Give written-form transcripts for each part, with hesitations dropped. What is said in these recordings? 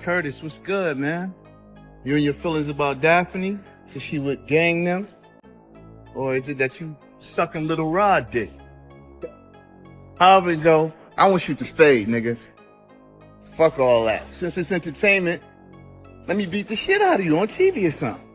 Curtis, what's good, man? You and your feelings about Daphne? Is she with gang them? Or is it that you sucking little Rod dick? However it go, I want you to fade, nigga. Fuck all that. Since it's entertainment, let me beat the shit out of you on TV or something.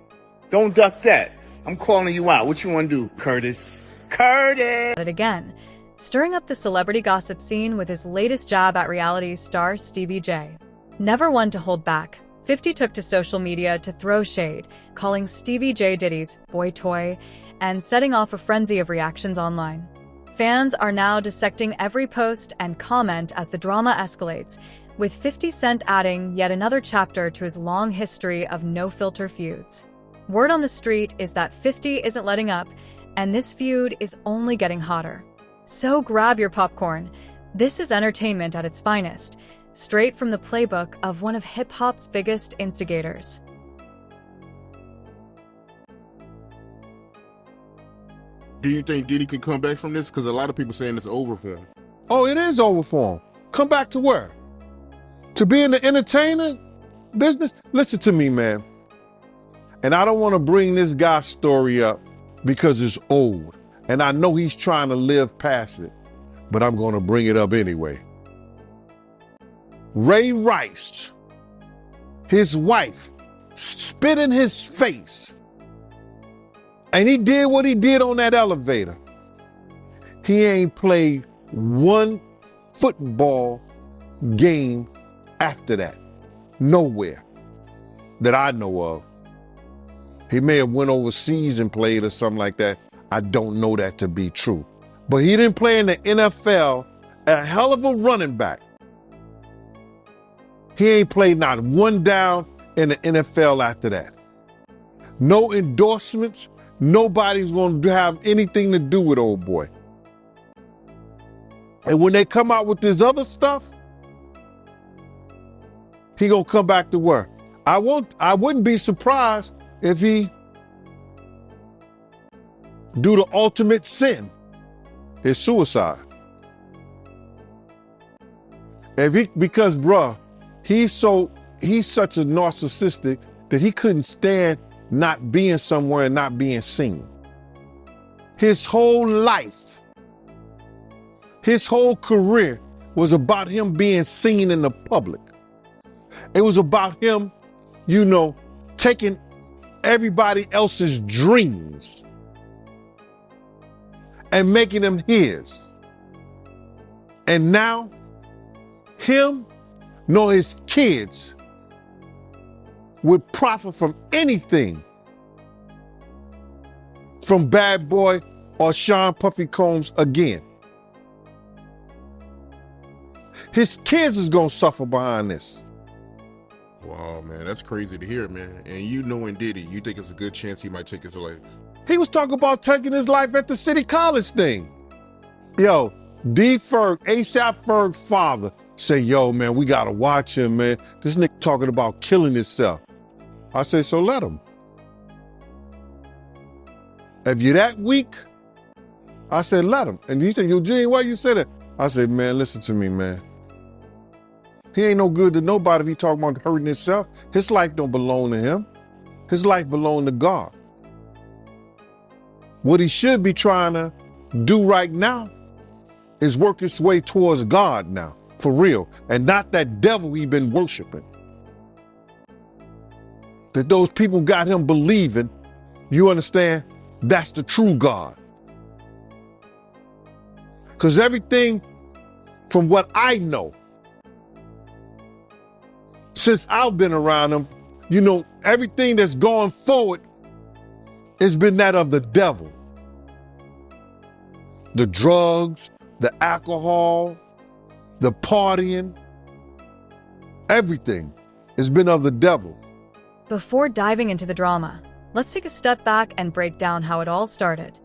Don't duck that. I'm calling you out. What you want to do, Curtis? Curtis! Again, stirring up the celebrity gossip scene with his latest jab at reality star Stevie J. Never one to hold back, 50 took to social media to throw shade, calling Stevie J Diddy's boy toy and setting off a frenzy of reactions online. Fans are now dissecting every post and comment as the drama escalates, with 50 Cent adding yet another chapter to his long history of no-filter feuds. Word on the street is that 50 isn't letting up, and this feud is only getting hotter. So grab your popcorn. This is entertainment at its finest, straight from the playbook of one of hip-hop's biggest instigators. Do you think Diddy can come back from this? Because a lot of people saying it's over for him. Oh, it is over for him. Come back to where? To be in the entertainment business? Listen to me, man. And I don't want to bring this guy's story up because it's old. And I know he's trying to live past it. But I'm going to bring it up anyway. Ray Rice, his wife, spit in his face. And he did what he did on that elevator. He ain't played one football game after that. Nowhere that I know of. He may have went overseas and played or something like that. I don't know that to be true. But he didn't play in the NFL, a hell of a running back. He ain't played not one down in the NFL after that. No endorsements. Nobody's going to have anything to do with old boy. And when they come out with this other stuff, he going to come back to work. I wouldn't be surprised if he do the ultimate sin, his suicide. Because bruh, he's such a narcissistic that he couldn't stand not being somewhere and not being seen. His whole life, his whole career was about him being seen in the public. It was about him, taking everybody else's dreams and making them his. And now, him nor his kids would profit from anything from Bad Boy or Sean Puffy Combs again. His kids is gonna suffer behind this. Wow, man, that's crazy to hear, man. And you knowing Diddy, you think it's a good chance he might take his life? He was talking about taking his life at the City College thing. Yo, Ferg, ASAP Ferg's father, say, yo, man, we gotta watch him, man. This nigga talking about killing himself. I say, so let him. If you're that weak, I said, let him. And he said, Eugene, why you say that? I said, man, listen to me, man. He ain't no good to nobody if he talking about hurting himself. His life don't belong to him. His life belong to God. What he should be trying to do right now is work his way towards God now, for real, and not that devil he been worshiping. That those people got him believing, you understand, that's the true God. Because everything from what I know, since I've been around him, everything that's going forward has been that of the devil. The drugs, the alcohol, the partying, everything has been of the devil. Before diving into the drama, let's take a step back and break down how it all started.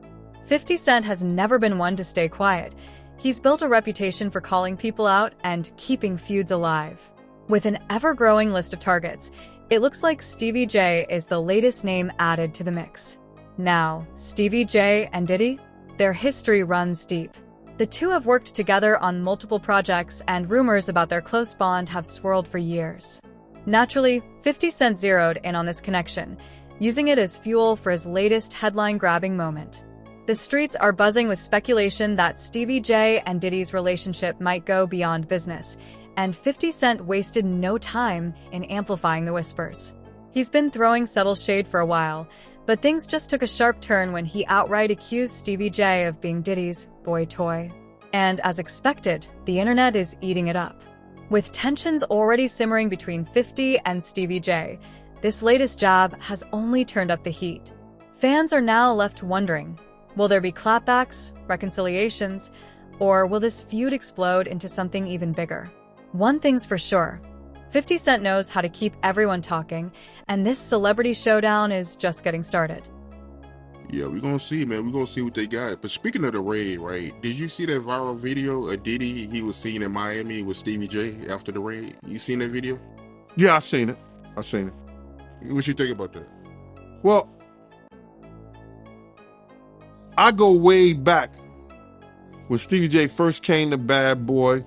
50 Cent has never been one to stay quiet. He's built a reputation for calling people out and keeping feuds alive. With an ever-growing list of targets, it looks like Stevie J is the latest name added to the mix. Now, Stevie J and Diddy? Their history runs deep. The two have worked together on multiple projects, and rumors about their close bond have swirled for years. Naturally, 50 Cent zeroed in on this connection, using it as fuel for his latest headline-grabbing moment. The streets are buzzing with speculation that Stevie J and Diddy's relationship might go beyond business, and 50 Cent wasted no time in amplifying the whispers. He's been throwing subtle shade for a while, but things just took a sharp turn when he outright accused Stevie J of being Diddy's boy toy. And as expected, the internet is eating it up. With tensions already simmering between 50 and Stevie J, this latest jab has only turned up the heat. Fans are now left wondering, will there be clapbacks, reconciliations, or will this feud explode into something even bigger? One thing's for sure, 50 Cent knows how to keep everyone talking, and this celebrity showdown is just getting started. Yeah, we're gonna see, man. We're gonna see what they got. But speaking of the raid, right? Did you see that viral video of Diddy he was seen in Miami with Stevie J after the raid? You seen that video? Yeah, I seen it. What you think about that? Well, I go way back when Stevie J first came to Bad Boy,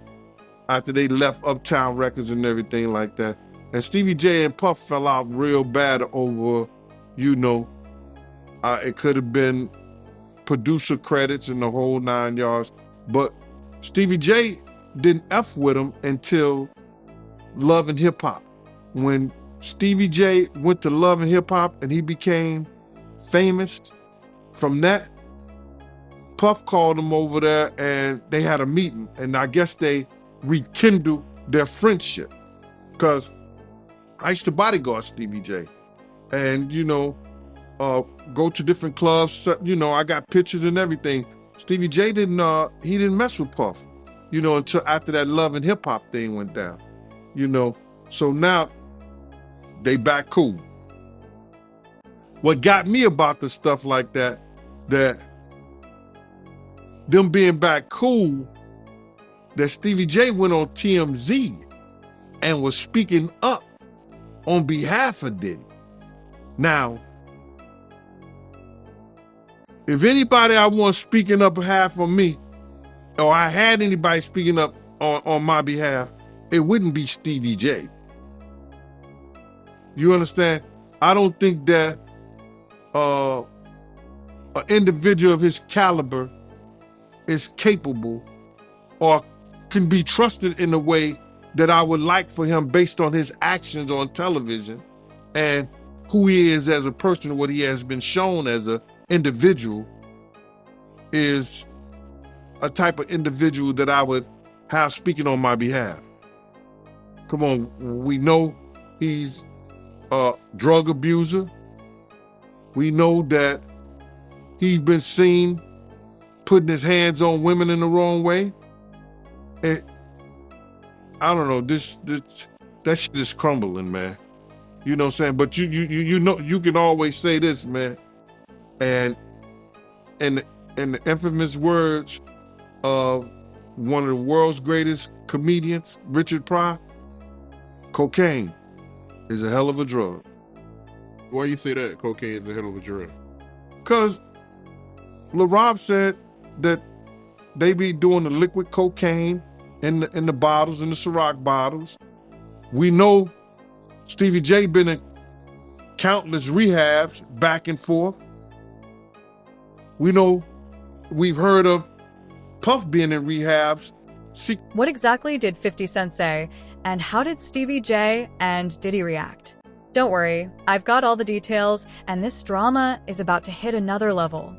after they left Uptown Records and everything like that. And Stevie J and Puff fell out real bad over, it could have been producer credits and the whole 9 yards. But Stevie J didn't F with him until Love and Hip Hop. When Stevie J went to Love and Hip Hop and he became famous from that, Puff called him over there and they had a meeting. And I guess they rekindled their friendship. Because I used to bodyguard Stevie J. And, go to different clubs. I got pictures and everything. Stevie J didn't mess with Puff, until after that Love and Hip Hop thing went down, So now they back cool. What got me about the stuff like that them being back cool, that Stevie J went on TMZ and was speaking up on behalf of Diddy. Now, if anybody I want speaking up behalf of me, or I had anybody speaking up on my behalf, it wouldn't be Stevie J. You understand? I don't think that an individual of his caliber is capable or can be trusted in a way that I would like for him based on his actions on television and who he is as a person, what he has been shown as an individual, is a type of individual that I would have speaking on my behalf. Come on, we know he's a drug abuser. We know that he's been seen putting his hands on women in the wrong way. And I don't know, that shit is crumbling, man. You know what I'm saying? But you can always say this, man. And in the infamous words of one of the world's greatest comedians, Richard Pryor, cocaine is a hell of a drug. Why you say that cocaine is a hell of a drug? Because Lil Rob said that they be doing the liquid cocaine in the bottles, in the Ciroc bottles. We know Stevie J been in countless rehabs back and forth. We know, we've heard of Puff being in rehabs. What exactly did 50 Cent say, and how did Stevie J and Diddy react? Don't worry, I've got all the details, and this drama is about to hit another level.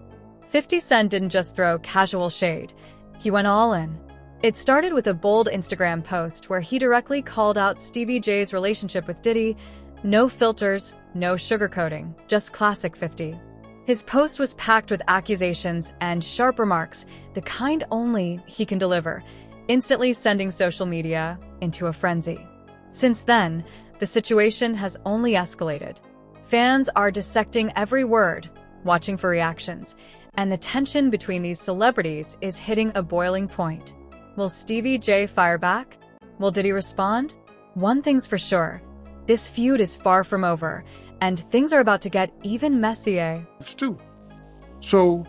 50 Cent didn't just throw casual shade, he went all in. It started with a bold Instagram post where he directly called out Stevie J's relationship with Diddy. No filters, no sugarcoating, just classic 50. His post was packed with accusations and sharp remarks, the kind only he can deliver, instantly sending social media into a frenzy. Since then, the situation has only escalated. Fans are dissecting every word, watching for reactions, and the tension between these celebrities is hitting a boiling point. Will Stevie J fire back? Will Diddy respond? One thing's for sure, this feud is far from over, and things are about to get even messier. It's true. So,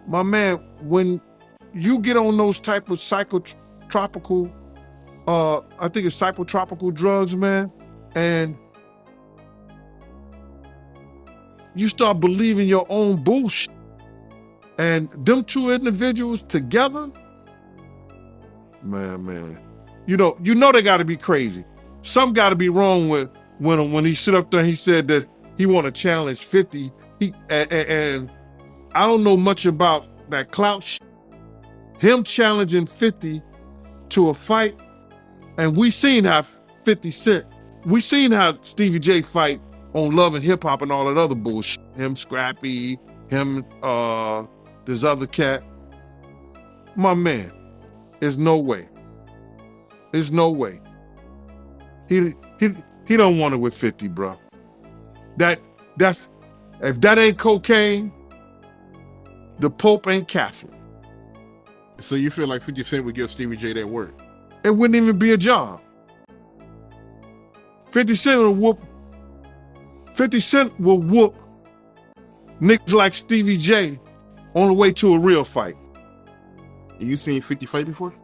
my man, when you get on those type of psychotropical, I think it's psychotropical drugs, man, And you start believing your own bullshit. And them two individuals together, man. You know they gotta be crazy. Something gotta be wrong with when he sit up there and he said that he wanna challenge 50. And I don't know much about that clout shit. Him challenging 50 to a fight, and we seen how 50 Cent, we seen how Stevie J fight on Love and Hip Hop and all that other bullshit. Him, Scrappy, him, this other cat. My man, there's no way. There's no way. He don't want it with 50, bro. That's if that ain't cocaine, the Pope ain't Catholic. So you feel like 50 Cent would give Stevie J that work? It wouldn't even be a job. 50 Cent will whoop niggas like Stevie J on the way to a real fight. You seen 50 fight before?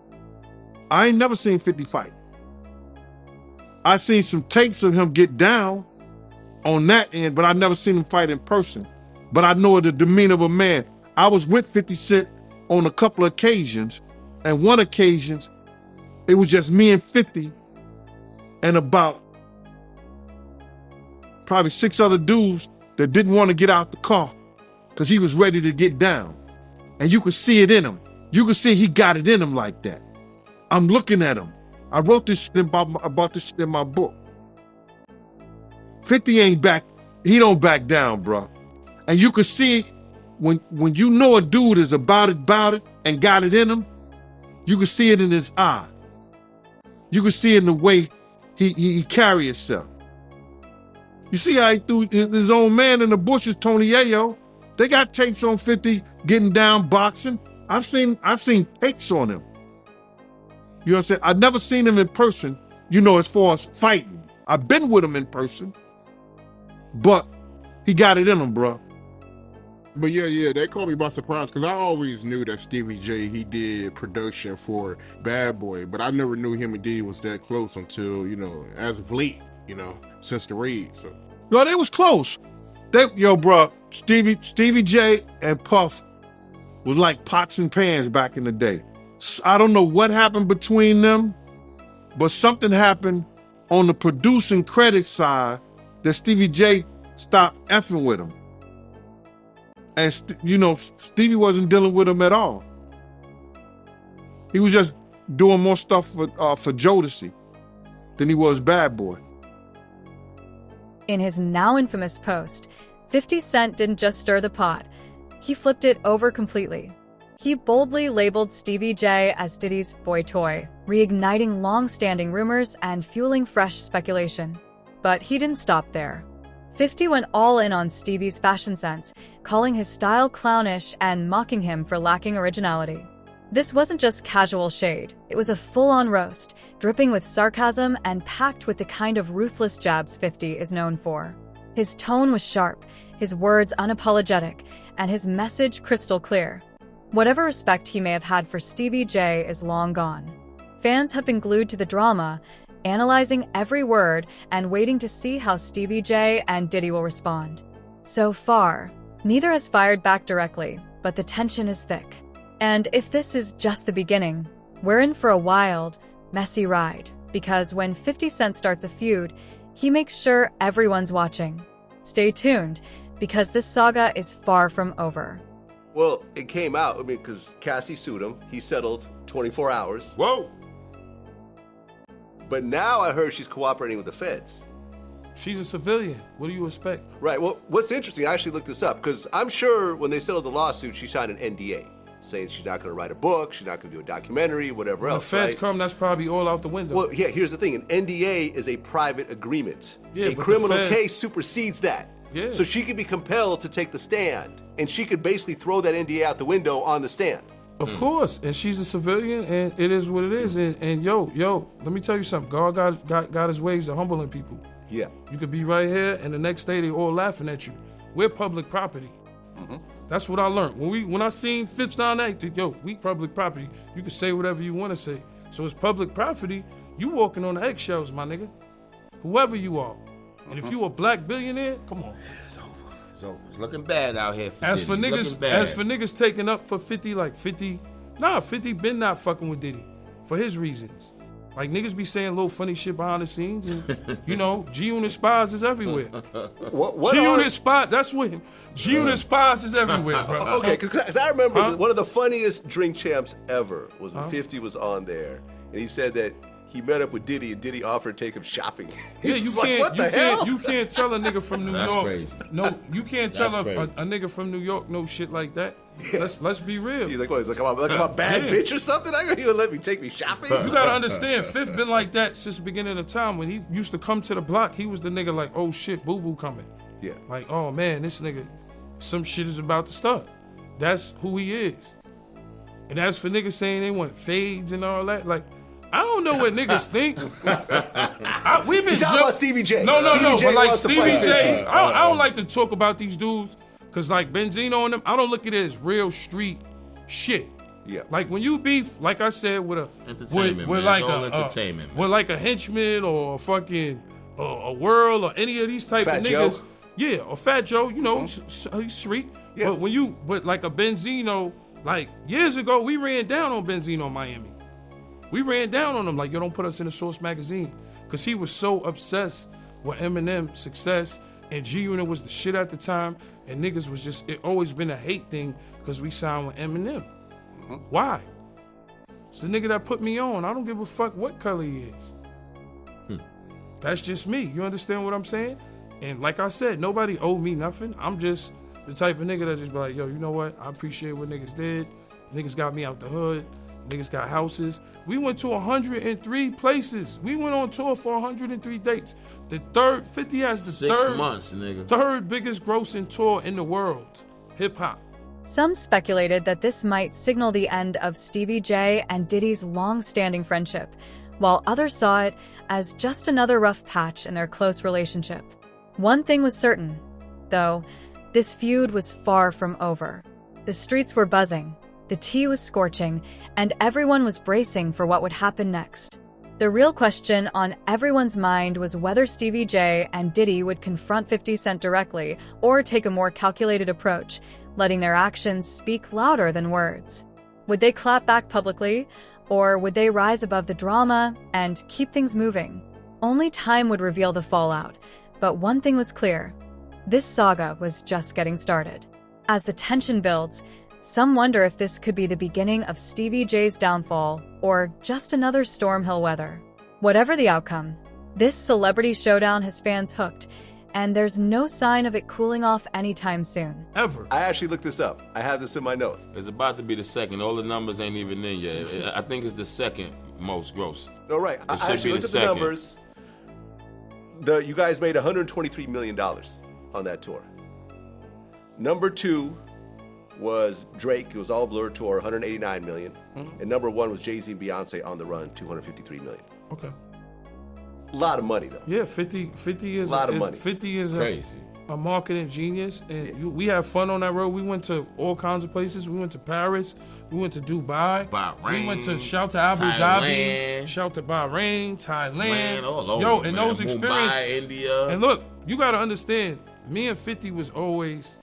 I ain't never seen 50 fight. I seen some tapes of him get down on that end, but I never seen him fight in person. But I know the demeanor of a man. I was with 50 Cent on a couple of occasions, and one occasion, it was just me and 50 and about probably 6 other dudes that didn't want to get out the car because he was ready to get down. And you could see it in him. You could see he got it in him like that. I'm looking at him. I wrote this shit about this shit in my book. 50 ain't back. He don't back down, bro. And you could see when you know a dude is about it, and got it in him, you can see it in his eyes. You can see it in the way he carry himself. You see how he threw his own man in the bushes, Tony Ayo. They got tapes on 50 getting down boxing. I've seen tapes on him. You know what I'm saying? I've never seen him in person, as far as fighting. I've been with him in person, but he got it in him, bro. But yeah, that caught me by surprise because I always knew that Stevie J, he did production for Bad Boy, but I never knew him and Diddy was that close until, as of late, since the raid. So. Yo, they was close. Bro, Stevie J and Puff was like pots and pans back in the day. I don't know what happened between them, but something happened on the producing credit side that Stevie J stopped effing with him. And, Stevie wasn't dealing with him at all. He was just doing more stuff for Jodeci than he was Bad Boy. In his now infamous post, 50 Cent didn't just stir the pot. He flipped it over completely. He boldly labeled Stevie J as Diddy's boy toy, reigniting long-standing rumors and fueling fresh speculation. But he didn't stop there. 50 went all in on Stevie's fashion sense, calling his style clownish and mocking him for lacking originality. This wasn't just casual shade, it was a full-on roast, dripping with sarcasm and packed with the kind of ruthless jabs 50 is known for. His tone was sharp, his words unapologetic, and his message crystal clear. Whatever respect he may have had for Stevie J is long gone. Fans have been glued to the drama, analyzing every word and waiting to see how Stevie J and Diddy will respond. So far, neither has fired back directly, but the tension is thick. And if this is just the beginning, we're in for a wild, messy ride, because when 50 Cent starts a feud, he makes sure everyone's watching. Stay tuned, because this saga is far from over. Well, it came out, because Cassie sued him. He settled 24 hours. Whoa! But now I heard she's cooperating with the feds. She's a civilian. What do you expect? Right. Well, what's interesting, I actually looked this up, because I'm sure when they settled the lawsuit, she signed an NDA, saying she's not going to write a book, she's not going to do a documentary, whatever else, When the feds right? come, that's probably all out the window. Well, yeah, here's the thing. An NDA is a private agreement. Yeah, a but the criminal feds- case supersedes that. Yeah. So she could be compelled to take the stand, and she could basically throw that NDA out the window on the stand. Of course, and she's a civilian, and it is what it is. And yo, let me tell you something. God got his ways of humbling people. Yeah. You could be right here, and the next day they all laughing at you. We're public property. That's what I learned. When I seen Fitz down there, we public property. You can say whatever you want to say. So it's public property. You walking on the eggshells, my nigga. whoever you are. And if you a black billionaire, come on. It's over. It's over. It's looking bad out here. As for niggas taking up for 50, like 50 been not fucking with Diddy for his reasons. Like niggas be saying little funny shit behind the scenes, and you know, G-Unit spies is everywhere. What G-Unit spy, that's what G-Unit spies is everywhere, bro. Okay, because I remember one of the funniest Drink Champs ever was when 50 was on there, and he said that he met up with Diddy, and Diddy offered to take him shopping. Yeah, you can't tell a nigga from New That's York. crazy. No, you can't tell a That's nigga from New York no shit like that. Yeah. Let's be real. He's like, what? He's like, I'm a bad bitch or something? I got you let me take me shopping? You gotta understand, Fifth been like that since the beginning of time. When he used to come to the block, he was the nigga like, oh shit, boo boo coming. Yeah. Like, oh man, this nigga, some shit is about to start. That's who he is. And as for niggas saying they want fades and all that, like, I don't know what niggas think. We've been talking about Stevie J. No, Stevie J but like wants to Stevie fight J, 50. I don't like to talk about these dudes, cause like Benzino and them, I don't look at it as real street shit. Yeah. Like when you beef, like I said, with a Entertainment, with man. like It's all a entertainment, man. with like a henchman or a fucking a world or any of these type Fat of niggas. Joe. Yeah, or Fat Joe, you know, he's sweet. Yeah. But like a Benzino, like years ago, we ran down on Benzino in Miami. We ran down on him like, yo, don't put us in the Source magazine. Because he was so obsessed with Eminem's success, and G-Unit was the shit at the time, and niggas was just, it always been a hate thing because we signed with Eminem. Why? It's the nigga that put me on. I don't give a fuck what color he is. That's just me. You understand what I'm saying? And like I said, nobody owed me nothing. I'm just the type of nigga that just be like, yo, you know what? I appreciate what niggas did. Niggas got me out the hood. Niggas got houses. We went to 103 places. We went on tour for 103 dates. The third, 50 has the 6 months, nigga. third biggest grossing tour in the world. Hip hop. Some speculated that this might signal the end of Stevie J and Diddy's long-standing friendship, while others saw it as just another rough patch in their close relationship. One thing was certain, though, this feud was far from over. The streets were buzzing, the tea was scorching, and everyone was bracing for what would happen next. The real question on everyone's mind was whether Stevie J and Diddy would confront 50 Cent directly or take a more calculated approach, letting their actions speak louder than words. Would they clap back publicly, or would they rise above the drama and keep things moving? Only time would reveal the fallout, but one thing was clear: this saga was just getting started. As the tension builds, some wonder if this could be the beginning of Stevie J's downfall or just another storm he'll weather. Whatever the outcome, this celebrity showdown has fans hooked, and there's no sign of it cooling off anytime soon. Ever. I actually looked this up. I have this in my notes. It's about to be the second. All the numbers ain't even in yet. I think it's the second most gross. No, right. I should actually be looked the at the second. numbers. You guys made $123 million on that tour. Number 2 was Drake. It was all Blur tour, $189 million. And number 1 was Jay-Z and Beyonce on the Run, $253 million. Okay. A lot of money, though. Yeah, 50 is a lot of money. 50 is Crazy. a marketing genius, and we had fun on that road. We went to all kinds of places. We went to Paris. We went to Dubai. Bahrain, We went to shout to Abu Dhabi. Thailand. Shout to Bahrain, Thailand. Man, all over, Yo, and man. those experiences. Mumbai, India. And look, you gotta understand, me and 50 was always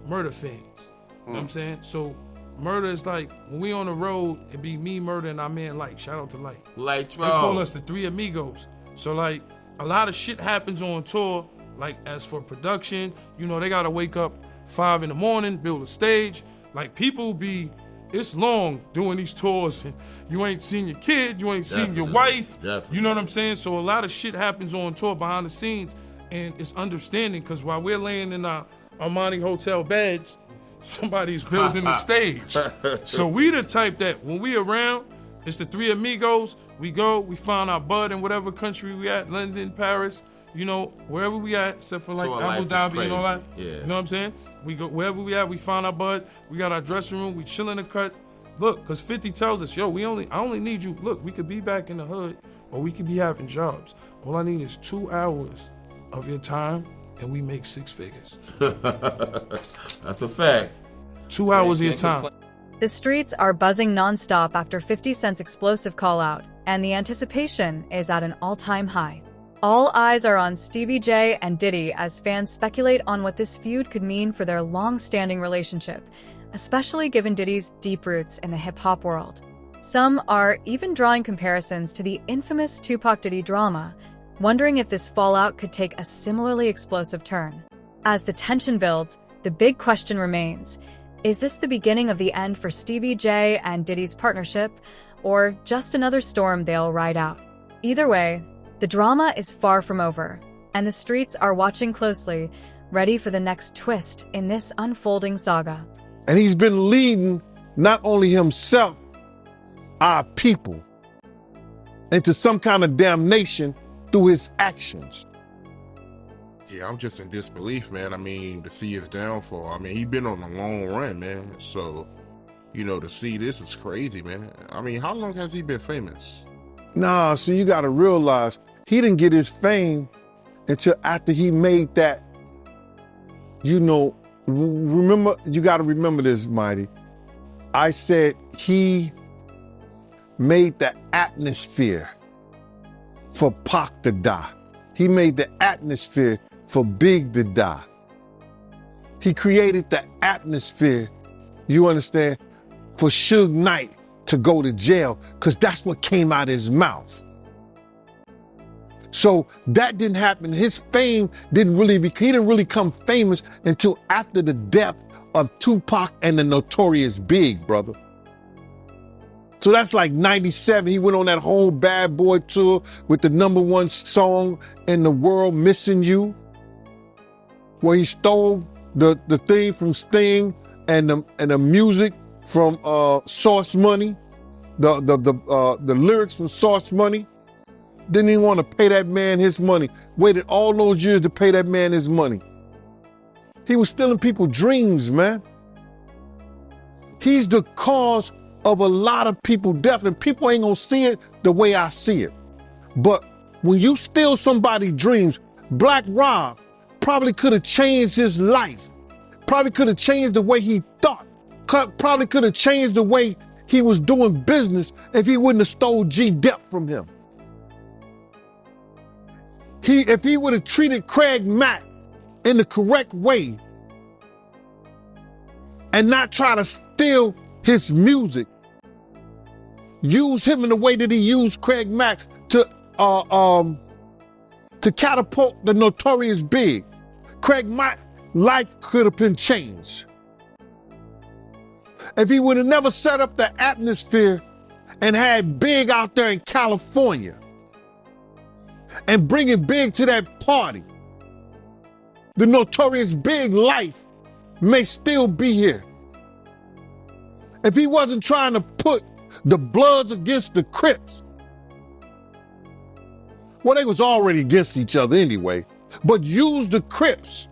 Murder fans. You know what I'm saying? So Murder is like, when we on the road, it be me, Murder, and our man Light. Shout out to Light. Light, They call us the Three Amigos. So like, a lot of shit happens on tour. Like as for production, you know, they gotta wake up 5 in the morning, build a stage. Like people be, it's long doing these tours, and you ain't seen your kid, you ain't seen your wife. Definitely. You know what I'm saying? So a lot of shit happens on tour behind the scenes, and it's understanding, because while we're laying in our Armani hotel beds, somebody's building the stage. So we the type that when we around, it's the Three Amigos. We go, we find our bud in whatever country we at, London, Paris, you know, wherever we at, except for like So our Abu life is Dhabi and all that. crazy. Yeah. You know what I'm saying? We go wherever we at, we find our bud. We got our dressing room. We chill in the cut. Look, because 50 tells us, yo, I only need you. Look, we could be back in the hood, or we could be having jobs. All I need is 2 hours of your time, and we make 6 figures. That's a fact. 2 hours of your time. The streets are buzzing nonstop after 50 Cent's explosive call-out, and the anticipation is at an all-time high. All eyes are on Stevie J and Diddy as fans speculate on what this feud could mean for their long-standing relationship, especially given Diddy's deep roots in the hip-hop world. Some are even drawing comparisons to the infamous Tupac-Diddy drama, wondering if this fallout could take a similarly explosive turn. As the tension builds, the big question remains: is this the beginning of the end for Stevie J and Diddy's partnership, or just another storm they'll ride out? Either way, the drama is far from over, and the streets are watching closely, ready for the next twist in this unfolding saga. And he's been leading not only himself, our people, into some kind of damnation through his actions. Yeah, I'm just in disbelief, man. I mean, to see his downfall. I mean, he been on a long run, man. So, to see this is crazy, man. I mean, how long has he been famous? Nah, so you gotta realize, he didn't get his fame until after he made that, remember, you gotta remember this, Mighty. I said he made the atmosphere for Pac to die. He made the atmosphere for Big to die. He created the atmosphere, you understand, for Suge Knight to go to jail, because that's what came out of his mouth. So that didn't happen. His fame he didn't really come famous until after the death of Tupac and the Notorious Big, brother. So that's like 97. He went on that whole Bad Boy tour with the #1 song in the world, Missing You, where he stole the thing from Sting and the music from Source Money, the lyrics from Source Money. Didn't even want to pay that man his money. Waited all those years to pay that man his money. He was stealing people's dreams, man. He's the cause of a lot of people's death, and people ain't gonna see it the way I see it. But when you steal somebody's dreams, Black Rob probably could have changed his life. Probably could have changed the way he thought. Probably could have changed the way he was doing business if he wouldn't have stole G-Dep from him. If he would have treated Craig Mack in the correct way and not try to steal his music, use him in the way that he used Craig Mack to catapult the Notorious Big, Craig Mack's life could have been changed. If he would have never set up the atmosphere and had Big out there in California and bringing Big to that party, the Notorious Big life may still be here. If he wasn't trying to put the Bloods against the Crips, well, they was already against each other anyway, but use the Crips,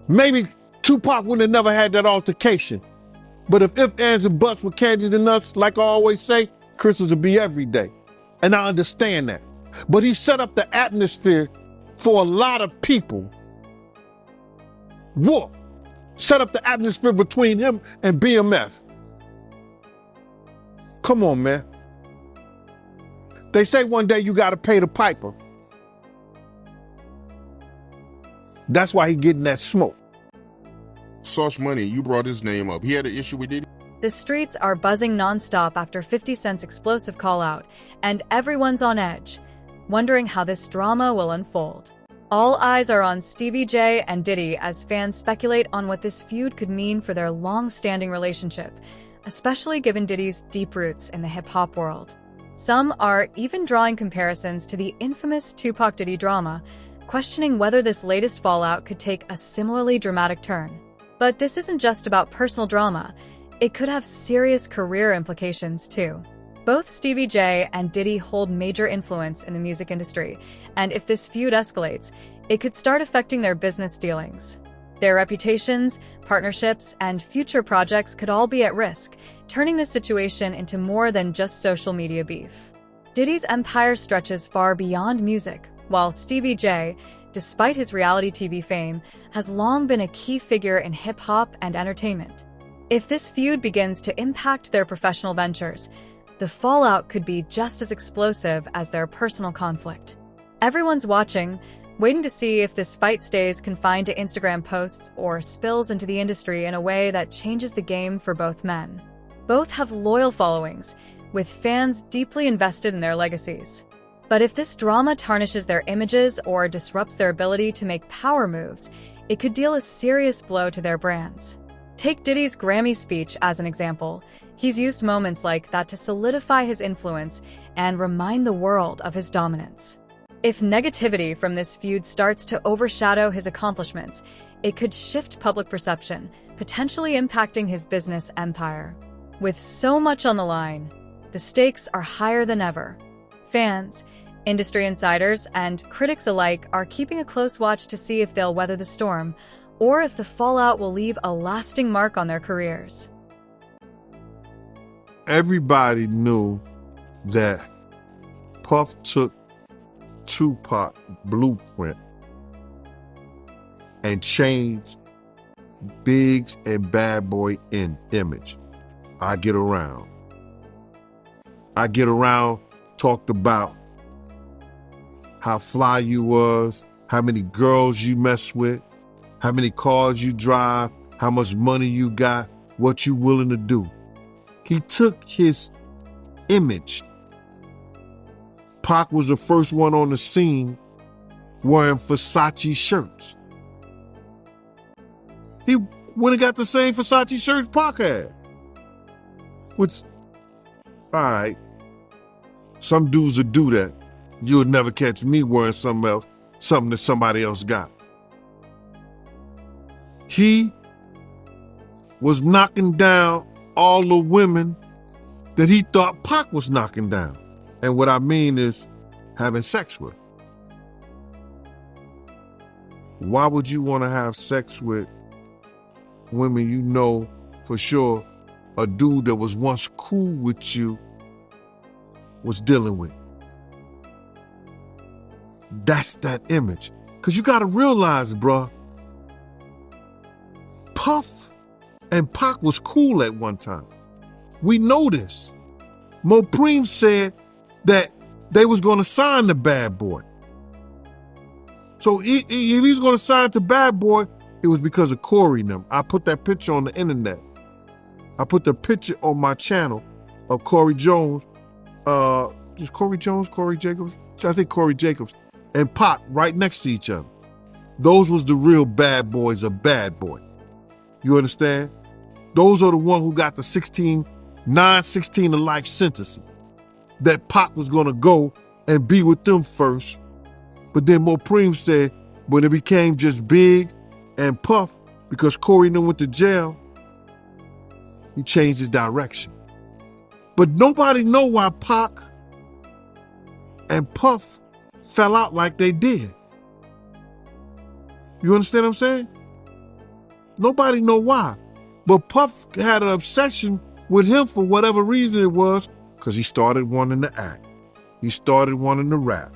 maybe Tupac would have never had that altercation. But if ands, and buts were candies and nuts, like I always say, Christmas would be every day. And I understand that. But he set up the atmosphere for a lot of people. Wolf set up the atmosphere between him and BMF. Come on, man. They say one day you gotta pay the piper. That's why he getting that smoke. Sauce Money, you brought his name up. He had an issue with Diddy? The streets are buzzing nonstop after 50 Cent's explosive call-out, and everyone's on edge, wondering how this drama will unfold. All eyes are on Stevie J and Diddy as fans speculate on what this feud could mean for their long-standing relationship, especially given Diddy's deep roots in the hip-hop world. Some are even drawing comparisons to the infamous Tupac-Diddy drama, questioning whether this latest fallout could take a similarly dramatic turn. But this isn't just about personal drama. It could have serious career implications, too. Both Stevie J and Diddy hold major influence in the music industry, and if this feud escalates, it could start affecting their business dealings. Their reputations, partnerships, and future projects could all be at risk, turning this situation into more than just social media beef. Diddy's empire stretches far beyond music, while Stevie J, despite his reality TV fame, has long been a key figure in hip-hop and entertainment. If this feud begins to impact their professional ventures, the fallout could be just as explosive as their personal conflict. Everyone's watching, waiting to see if this fight stays confined to Instagram posts or spills into the industry in a way that changes the game for both men. Both have loyal followings, with fans deeply invested in their legacies. But if this drama tarnishes their images or disrupts their ability to make power moves, it could deal a serious blow to their brands. Take Diddy's Grammy speech as an example. He's used moments like that to solidify his influence and remind the world of his dominance. If negativity from this feud starts to overshadow his accomplishments, it could shift public perception, potentially impacting his business empire. With so much on the line, the stakes are higher than ever. Fans, industry insiders, and critics alike are keeping a close watch to see if they'll weather the storm, or if the fallout will leave a lasting mark on their careers. Everybody knew that Puff took Tupac blueprint and changed Biggs and Bad Boy in image. I Get Around talked about how fly you was, how many girls you mess with, how many cars you drive, how much money you got, what you willing to do. He took his image. Pac was the first one on the scene wearing Versace shirts. He went and got the same Versace shirts Pac had. Which, all right, some dudes would do that. You would never catch me wearing something else, something that somebody else got. He was knocking down all the women that he thought Pac was knocking down. And what I mean is having sex with. Why would you want to have sex with women you know for sure a dude that was once cool with you was dealing with? That's that image. Because you got to realize, bruh, Puff and Pac was cool at one time. We know this. Mopreme said that they was going to sign the Bad Boy. So if he's going to sign to Bad Boy, it was because of Corey and them. I put that picture on the internet. I put the picture on my channel of Corey Jones. Is Corey Jones, Corey Jacobs? I think Corey Jacobs and Pac right next to each other. Those was the real bad boys of Bad Boy. You understand? Those are the ones who got the 16 to life sentence. That Pac was gonna go and be with them first. But then Mopreme said when it became just Big and Puff, because Corey and them went to jail, he changed his direction. But nobody know why Pac and Puff fell out like they did. You understand what I'm saying? Nobody know why. But Puff had an obsession with him for whatever reason it was, because he started wanting to act. He started wanting to rap.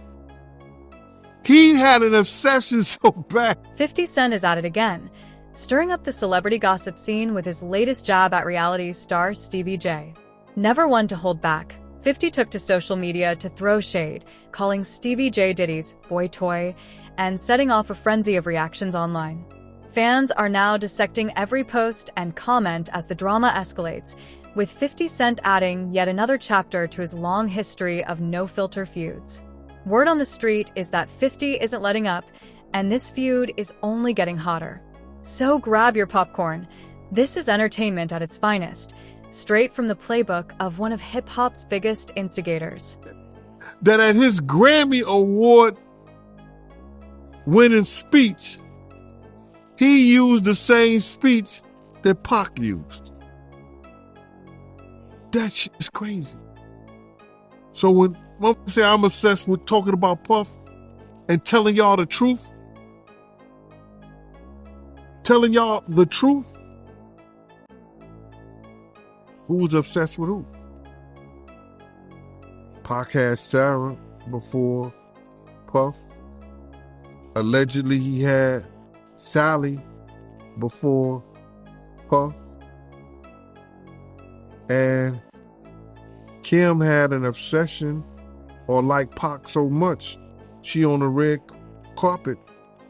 He had an obsession so bad. 50 Cent is at it again, stirring up the celebrity gossip scene with his latest jab at reality star Stevie J. Never one to hold back, 50 took to social media to throw shade, calling Stevie J Diddy's boy toy and setting off a frenzy of reactions online. Fans are now dissecting every post and comment as the drama escalates, with 50 Cent adding yet another chapter to his long history of no-filter feuds. Word on the street is that 50 isn't letting up, and this feud is only getting hotter. So grab your popcorn. This is entertainment at its finest, straight from the playbook of one of hip-hop's biggest instigators. That at his Grammy Award winning speech, he used the same speech that Pac used. That shit is crazy. So when I say I'm obsessed with talking about Puff and telling y'all the truth, who's obsessed with who? Pac had Sarah before Puff. Allegedly he had Sally before Puff. And Kim had an obsession or liked Pac so much she on the red carpet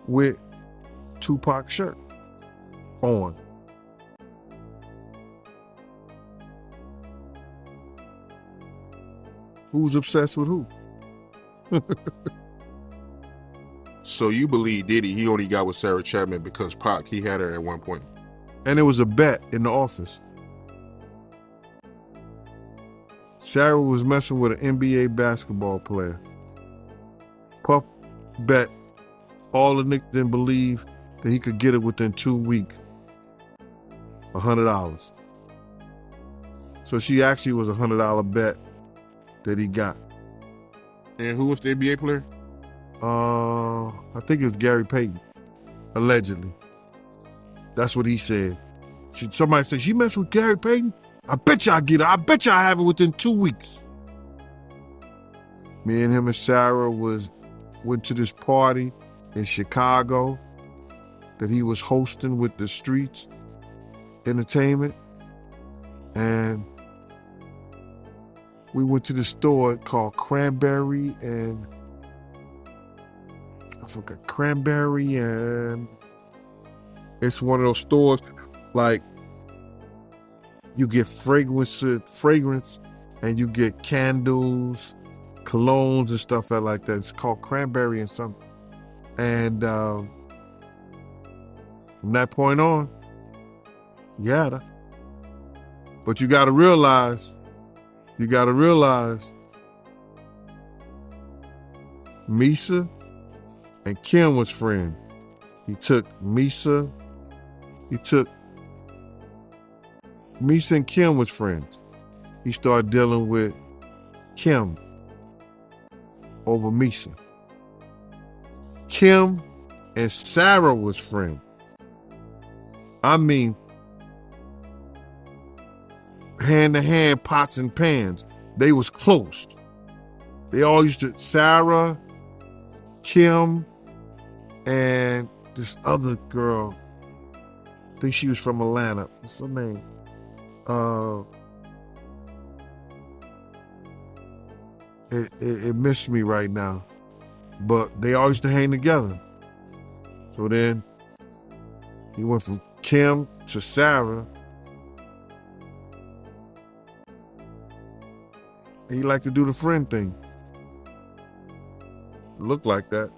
with Tupac's shirt on. Who's obsessed with who? So you believe Diddy, he only got with Sarah Chapman because Pac, he had her at one point. And it was a bet in the office. Sarah was messing with an NBA basketball player. Puff bet all the niggas didn't believe that he could get it within 2 weeks. $100. So she actually was a $100 bet that he got. And who was the NBA player? I think it was Gary Payton, allegedly. That's what he said. Somebody said, she messed with Gary Payton? I bet you I get it. I bet you I have it within 2 weeks. Me and him and Sarah went to this party in Chicago that he was hosting with the Streets Entertainment. And we went to the store called Cranberry and I forgot, Cranberry, and it's one of those stores like you get fragrance and you get candles, colognes and stuff like that. It's called Cranberry and something. And from that point on, yeah. But you gotta realize, Misa and Kim was friends. Misa and Kim was friends. He started dealing with Kim over Misa. Kim and Sarah was friends. I mean, hand to hand, pots and pans. They was close. They all used to, Sarah, Kim, and this other girl, I think she was from Atlanta. What's her name? It missed me right now. But they all used to hang together. So then he went from Kim to Sarah. He liked to do the friend thing. Looked like that.